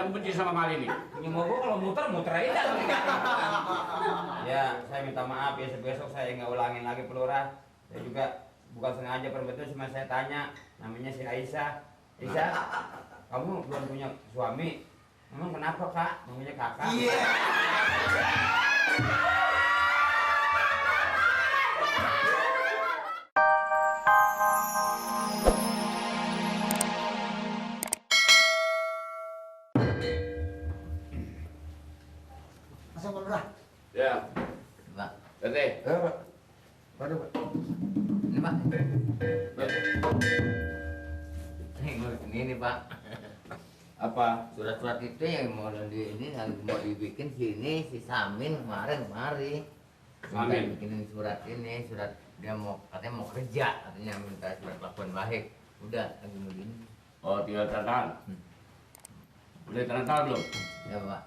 yang benci sama Mali ini? Punya mogok kalau muter aja. Ya, saya minta maaf ya, besok saya nggak ulangin lagi pelurah. Saya juga bukan sengaja perbetul, cuma saya tanya, namanya si Aisyah. Aisyah, kamu belum punya suami? Emang kenapa kak? Namanya kakak. Iya. Masa Lurah? Ya. Pak, Tete. Pak. Waduh, Pak. ini Pak. Ini Pak. Apa? Surat-surat itu yang mau dibikin sini si Samin kemarin kemari. Samin bikinin surat ini, surat dia katanya mau kerja, katanya minta surat kelakuan baik. Udah lagi begini. Oh, tinggal tanda tangan. Udah tanda tangan belum? Ya Pak.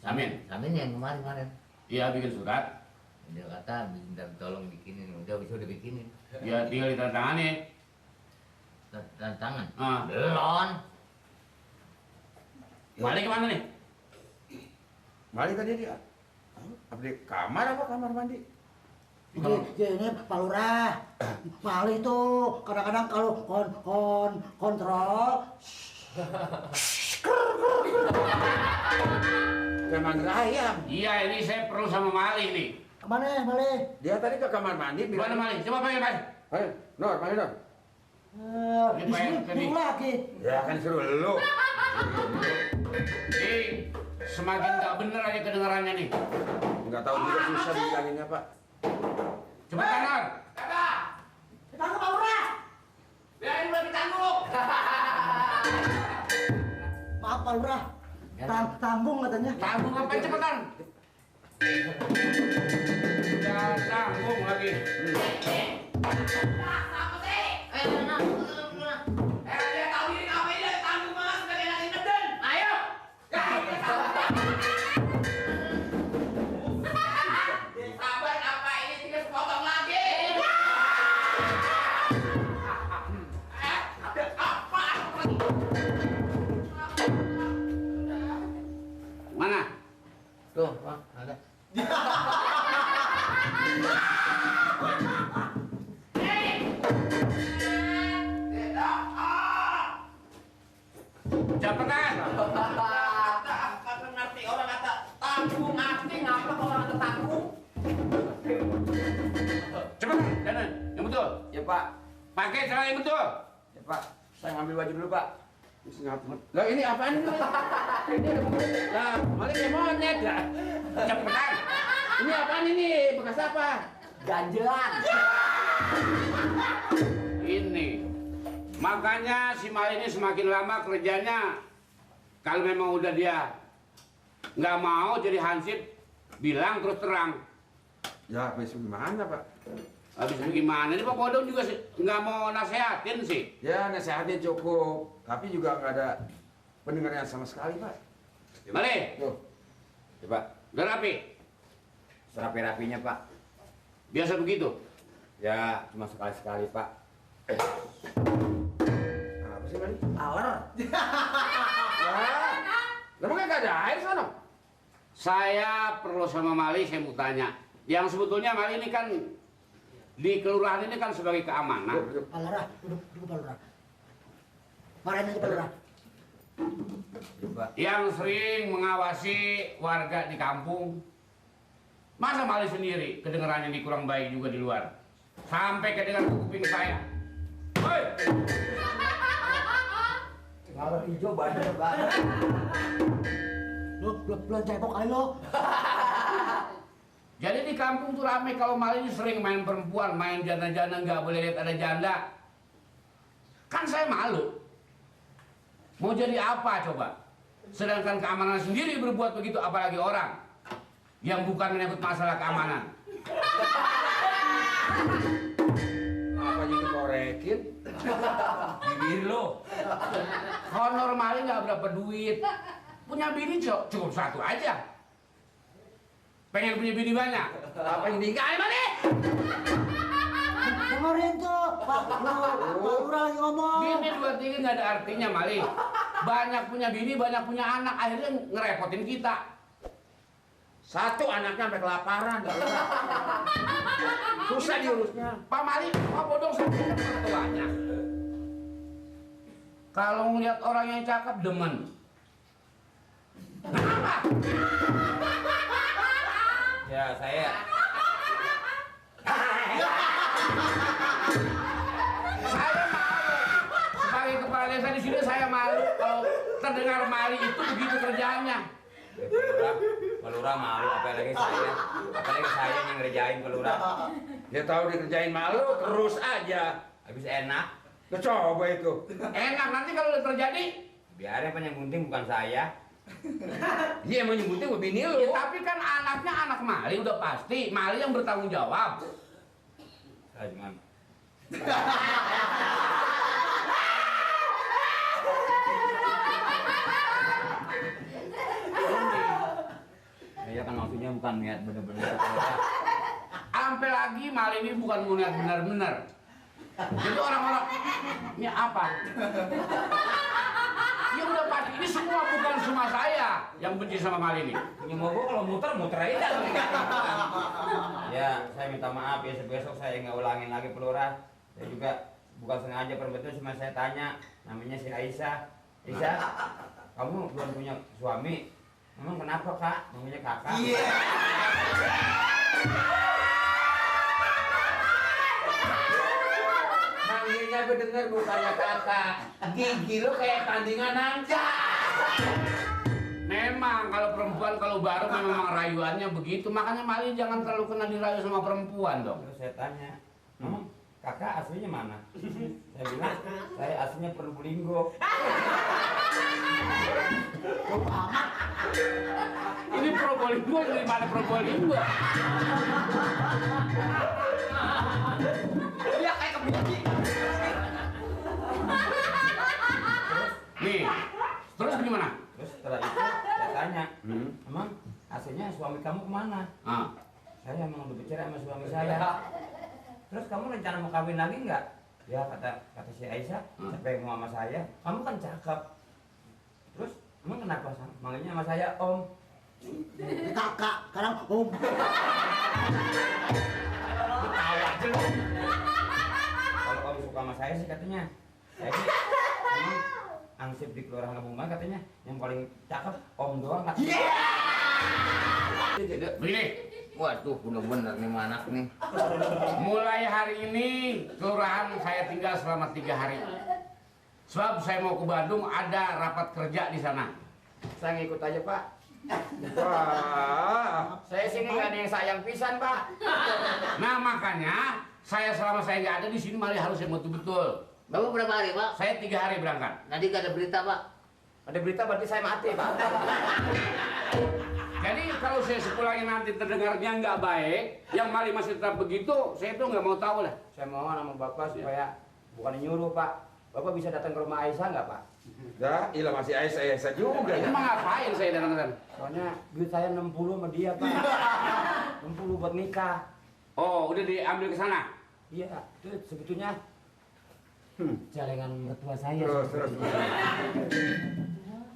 Samin yang kemarin. Iya, bikin surat. Dia kata minta tolong bikinin, udah bikinin. Ya, tinggal ditandatangani. Tanda tangan. Belum. Mali kemana nih? Mali tadi dia. Apa di kamar apa kamar mandi? Ini Pak Lurah, Mali itu kadang-kadang kalau kontrol Kayak manggil ayam. Iya, ini saya perlu sama Mali nih. kemana Mali? Dia tadi ke kamar mandi. Gimana Mali? Coba panggil Mali. Ayo, Nur, panggil Nur. Di sini dulu lagi. Ya kan suruh lu. Semakin nggak bener aja kedengarannya nih. Nggak tahu juga susah dibilanginnya, Pak. Coba kanan. Ditangkap Pak Lurah. Biarin udah ditanggung. Maaf Pak Lurah. Tanggung katanya. Tanggung apa cepetan? Udah tanggung lagi. Dia tahu diri ngapain dia tanggung mas sebagai anak independen. Ayo. Sabar apa ini tinggal sepotong lagi. Mana? Tuh, Pak, ada. Cepetan. Kata ngerti orang kata tanggung arti ngapa kalau kata tanggung? Cepetan, jalan. Yang betul. Ya, Pak. Pakai celana yang betul. Ya, Pak. Saya ngambil baju dulu, Pak. Lah ini apaan ini? Ini ada monyet. Lah, maling kayak monyet ya. Cepetan. Ini apaan ini? Bekas apa? Ganjelan. Ini. Makanya si Mali ini semakin lama kerjanya, kalau memang udah dia nggak mau jadi hansip, bilang terus terang. Ya, habis gimana, Pak? Habis gimana? Ini Pak Kodong juga nggak mau nasehatin sih. Ya, nasihatnya cukup. Tapi juga nggak ada pendengaran sama sekali, Pak. Mali, Tuh. Coba udah rapi. serapi-rapinya, Pak. Biasa begitu. Ya, cuma sekali-sekali, Pak. Apa sih, Mali? Aler. Lah, emang nggak ada air sana? Saya perlu sama Mali, saya mau tanya. Yang sebetulnya Mali ini kan di kelurahan ini kan sebagai keamanan. Pak Lurah, duduk Pak Lurah. Marahin aja Pak Lurah. Coba. Yang sering mengawasi warga di kampung. Masa Mali sendiri kedengarannya ini kurang baik juga di luar. Sampai kedengar ke kuping saya. Hoi! Kalau hijau banyak banget. Lu belum cebok kali lo. Jadi di kampung tuh rame kalau Mali ini sering main perempuan, main janda-janda, nggak boleh lihat ada janda. Kan saya malu. Mau jadi apa coba? Sedangkan keamanan sendiri berbuat begitu, apalagi orang yang bukan menyangkut masalah keamanan. Apa jadi korekin? Bibir lo. Honor Mali nggak berapa duit. Punya bini cukup satu aja. Pengen punya bini banyak. Apa yang dinikahin Mali? Dengerin tuh, Pak Lurah lagi ngomong. Bini 2 3 nggak ada artinya Mali. banyak punya bini, banyak punya anak, akhirnya ngerepotin kita. Satu anaknya sampai kelaparan. Susah diurusnya. Pak Mali, Pak Bodong sama mertuanya. Kalau ngeliat orang yang cakep demen. Kenapa? Ya saya Saya malu. Sebagai kepala desa di sini saya malu kalau terdengar Mali itu begitu kerjaannya. Pak Lurah malu, apalagi saya yang ngerjain Pak Lurah. Dia tahu dikerjain malu terus aja. Habis enak, Coba itu. Enak nanti kalau udah terjadi. biarin yang penting bukan saya. Dia emang nyebutin gue bini lu. Ya, tapi kan anaknya anak Mali udah pasti. Mali yang bertanggung jawab. Saya cuma ya kan maksudnya bukan niat bener-bener. Sampai lagi Mali ini bukan mau niat benar-benar. Jadi orang-orang ini apa? Ya udah pasti ini semua bukan cuma saya yang benci sama Mali ini. Punya mogok kalau muter aja. Ya, saya minta maaf ya, besok saya nggak ulangin lagi Pak Lurah. Saya juga bukan sengaja perbetul, cuma saya tanya, namanya si Aisyah. Aisyah, kamu belum punya suami? Emang kenapa kak? Namanya kakak. Iya. Manggilnya gue denger bukannya kakak. Gigi lu kayak tandingan aja. Memang kalau perempuan kalau baru memang rayuannya begitu. Makanya Mali jangan terlalu kena dirayu sama perempuan dong. Terus saya tanya, kakak aslinya mana? Saya bilang, saya aslinya Probolinggo. Ini Probolinggo dari mana Probolinggo? Dia kayak kebunyi. Nih, terus gimana? Terus setelah itu saya tanya, emang aslinya suami kamu kemana? Ah, Saya emang udah bicara sama suami saya. Terus kamu rencana mau kawin lagi nggak? Ya kata si Aisyah, sampai mau sama saya. Kamu kan cakep. Terus emang kenapa manggilnya sama saya Om? Ini kakak, sekarang om. Tahu aja lu. Kalau Om suka sama saya sih katanya. Saya sih emang ansip di kelurahan Kampung katanya yang paling cakep Om doang kata. begini. Waduh, bener-bener nih anak nih. Mulai hari ini kelurahan saya tinggal selama 3 hari. Sebab saya mau ke Bandung, ada rapat kerja di sana. Saya ngikut aja Pak. Wah. Saya sini nggak ada yang sayang pisan Pak. Nah makanya saya selama saya nggak ada di sini Mali harus yang betul-betul. Bapak berapa hari, Pak? Saya 3 hari berangkat. Nanti gak ada berita, Pak. Ada berita berarti saya mati Pak. Jadi kalau saya sepulangnya nanti terdengarnya nggak baik, yang Mali masih tetap begitu, saya tuh nggak mau tahu lah. Saya mohon sama Bapak supaya bukan nyuruh Pak. Bapak bisa datang ke rumah Aisyah nggak Pak? Dah, ilah masih Aisyah juga ya. Emang ngapain saya datang ke sana? Soalnya duit saya 60 sama dia Pak. 60 buat nikah. Oh, udah diambil ke sana. Iya, itu sebetulnya celengan mertua saya. Terus.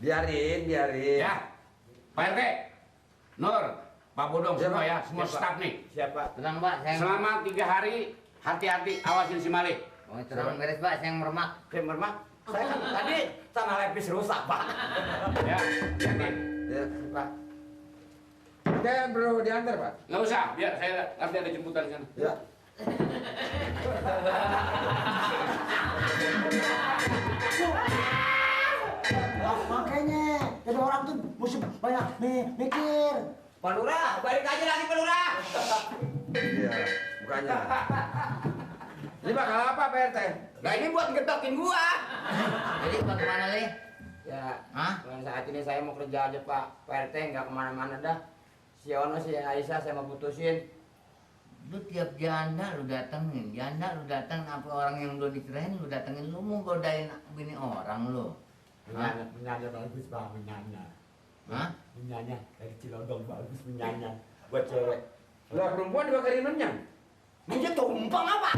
Biarin. Ya, Pak RT, Nur, Pak Bodong, Siapa? semua ya, semua Siapa? staf nih. Siapa? Tenang, Pak. Saya Selama 3 hari, hati-hati awasin si Mali. Oh, tenang beres, Pak. Saya yang meremak. Saya mermak. Saya kan tadi tanah lepis rusak Pak. Ya, hati. Ya. Pak. Kita perlu diantar, Pak. Nggak usah, biar saya nanti ada jemputan di sana. Ya. Makanya jadi orang tuh mesti banyak mikir. Pak Lurah, balik aja lagi Pak Lurah. Iya, bukannya. Ini bakal apa, Pak RT? Nah ini buat ngetokin gua. Jadi, bagaimana, Le? Ya, Hah? saat ini saya mau kerja aja Pak. Pak RT nggak kemana-mana dah. Si Ono, si Aisyah saya mau putusin. Lu tiap janda lu datengin. Janda lu dateng, apa orang yang lu dikirain lu datengin. Lu mau godain bini orang lu. Menyanyi bagus bang, menyanyi. Hah? Menyanyi dari Cilodong bagus menyanyi. Buat cewek. Lah perempuan dibakarin renyang. Dia tumpang apa?